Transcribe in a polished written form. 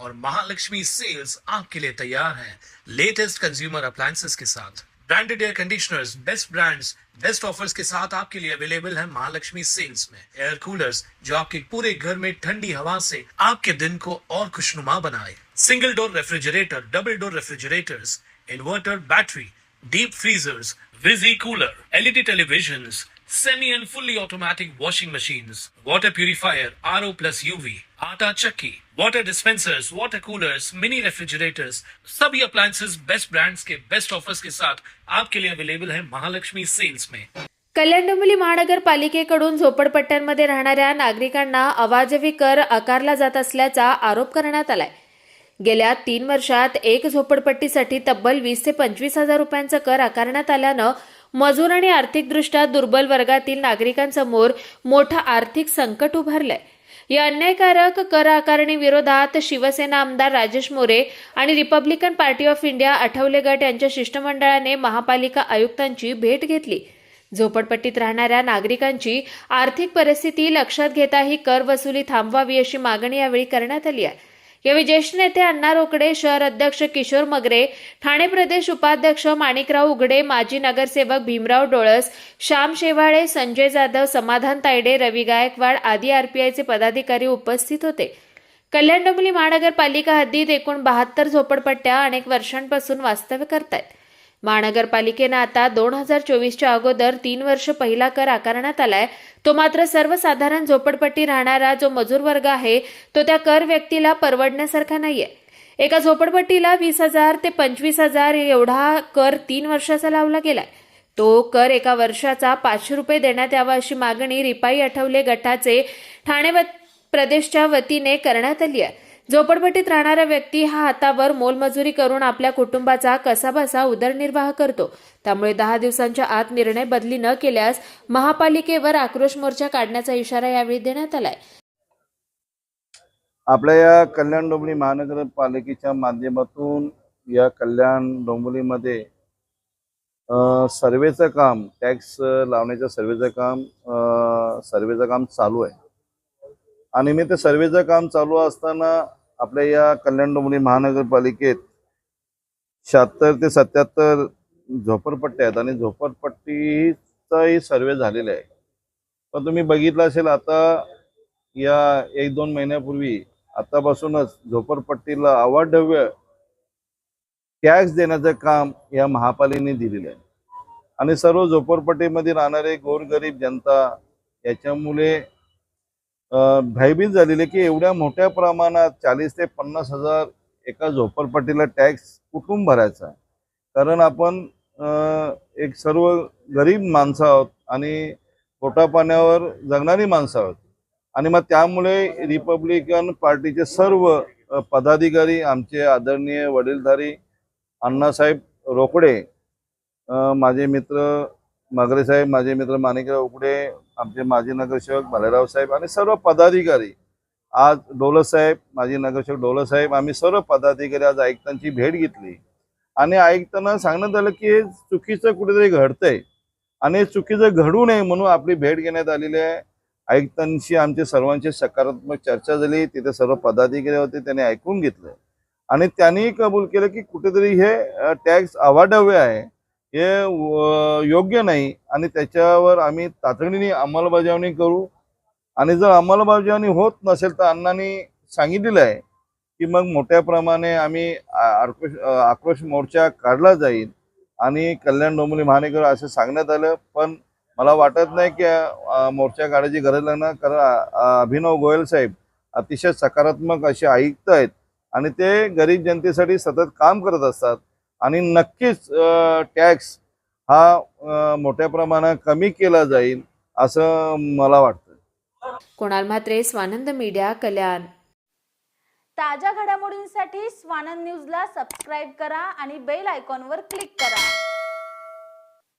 और महालक्ष्मी सेल्स आपके लिए तैयार है लेटेस्ट कंज्यूमर अप्लायंसेस के साथ। Branded air conditioners, best brands, best offers के साथ आपके लिए अवेलेबल है महालक्ष्मी सेल्स में। एयर कूलर्स जो आपके पूरे घर में ठंडी हवा से आपके दिन को और खुशनुमा बनाए। Single door refrigerator, double door refrigerators, inverter battery, deep freezers, visi cooler, LED televisions, semi and fully automatic washing machines, water purifier, RO plus UV, आटा चक्की, water dispensers, water coolers, mini refrigerators, सभी appliances best brands के best offers के साथ आपके लिए available है Mahalakshmi sales में। कल्याण डोंबिवली महानगरपालिकेकडून झोपडपट्ट्यांमध्ये राहणाऱ्या नागरिकांना अवाजवी कर आकारला जात असल्याचा आरोप करण्यात आलाय। गेल्या 3 वर्षात एक झोपडपट्टीसाठी तब्बल 20 ते 25 हजार रुपयांचा कर आकारण्यात आल्यानं मजूर आणि आर्थिकदृष्ट्या दुर्बल वर्गातील नागरिकांसमोर मोठं आर्थिक संकट उभारलंय। या अन्यायकारक कर आकारणी विरोधात शिवसेना आमदार राजेश मोरे आणि Republican party of India Athawale गट यांच्या शिष्टमंडळाने महापालिका आयुक्तांची भेट घेतली। झोपडपट्टीत राहणाऱ्या नागरिकांची आर्थिक परिस्थिती लक्षात घेता ही कर वसुली थांबवावी अशी मागणी यावेळी करण्यात आली आहे। यावेळी ज्येष्ठ नेते अण्णा रोकडे, शहर अध्यक्ष किशोर मगरे, ठाणे प्रदेश उपाध्यक्ष माणिकराव उघडे, माजी नगरसेवक भीमराव डोळस, श्याम शेवाळे, संजय जाधव, समाधान तायडे, रवी गायकवाड आदी आरपीआयचे पदाधिकारी उपस्थित होते। कल्याण डोंबिवली महानगरपालिका हद्दीत एकूण 72 झोपडपट्ट्या अनेक वर्षांपासून वास्तव्य करतायत। महानगरपालिकेनं आता 2024च्या अगोदर 3 वर्ष पहिला कर आकारण्यात आलाय। तो मात्र सर्वसाधारण झोपडपट्टी राहणारा जो मजूर वर्ग आहे तो त्या कर व्यक्तीला परवडण्यासारखा नाहीये। एका झोपडपट्टीला 20,000 ते 25,000 एवढा कर 3 वर्षाचा लावला गेलाय। तो कर एका वर्षाचा 500 रुपये देण्यात यावा अशी मागणी रिपाई आठवले गटाचे ठाणे प्रदेशच्या वतीने करण्यात आली आहे। झोपडपट्टीत राहणारा व्यक्ती हा हातावर मोलमजुरी करून आपल्या कुटुंबाचा कसाबसा उदरनिर्वाह करतो। त्यामुळे 10 दिवसांच्या आत निर्णय बदली न केल्यास महापालिकेवर आक्रोश मोर्चा काढण्याचा इशारा यावेळी देण्यात आलाय। आपल्या या कल्याण डोंबिवली महानगरपालिकेच्या माध्यमातून या कल्याण डोंबिवलीमध्ये सर्वेचं काम, टॅक्स लावण्याचं सर्वेचं काम चालू आहे। आणि मी ते सर्वेचं काम चालू असताना आपल्या या कल्याण डोंबिवली महानगरपालिकेत 76 ते 77 झोपडपट्ट्या आहेत आणि झोपडपट्टीचाही सर्वे झालेला आहे। पण तुम्ही बघितलं असेल आता या 1-2 महिन्यापूर्वी आतापासूनच झोपडपट्टीला अवाढव्य टॅक्स देण्याचं काम या महापालिकेने दिलेलं आहे आणि सर्व झोपडपट्टीमध्ये राहणारे गोरगरीब जनता याच्यामुळे भयभीत झालेले की एवढ्या मोठ्या प्रमाणात 40 ते 50 हजार एका झोपडपट्टीला टॅक्स कुठून भरायचा। कारण आपण एक सर्व गरीब माणसं आहोत आणि पोटापाण्यावर जगणारी माणसं आहोत आणि मग त्यामुळे रिपब्लिकन पार्टीचे सर्व पदाधिकारी, आमचे आदरणीय वडीलधारी अण्णासाहेब रोकडे, माझे मित्र मगरे साहेब, माझे मित्र माणिकराव उघडे, आमचे माजी नगरसेवक भालेराव साहेब आणि सर्व पदाधिकारी, आज डोलस साहेब, माजी नगरसेवक डोलस साहेब, आम्ही सर्व पदाधिकारी आज आयुक्तांची भेट घेतली आणि आयुक्तांना सांगण्यात आलं की हे चुकीचं कुठेतरी घडतंय आणि चुकीचं घडू नये म्हणून आपली भेट घेण्यात आलेली आहे। आयुक्तांशी आमचे सर्वांची सकारात्मक चर्चा झाली। तिथे सर्व पदाधिकारी होते, त्यांनी ऐकून घेतलं आणि त्यांनी कबूल केलं की कुठेतरी हे टॅक्स अवाढव्य आहे, हे योग्य नाही आणि त्याच्यावर आम्ही तातडीने अंमलबजावणी करू आणि जर अंमलबजावणी होत नसेल तर अण्णांनी सांगितलेलं आहे की मग मोठ्या प्रमाणे आम्ही आक्रोश मोर्चा काढला जाईल आणि कल्याण डोंबिवली महानगर असं सांगण्यात आलं। पण मला वाटत नाही की मोर्चा काढायची गरज लागणार, कारण अभिनव गोयल साहेब अतिशय सकारात्मक असे आयुक्त आहेत आणि ते गरीब जनतेसाठी सतत काम करत असतात आणि नक्कीच टॅक्स हा मोठ्या प्रमाणात कमी केला जाईल असं मला वाटतं। कुणाल म्हात्रे, स्वानंद मीडिया, कल्याण। ताज्या घडामोडींसाठी स्वानंद न्यूजला सबस्क्राइब करा आणि बेल आयकॉनवर क्लिक करा।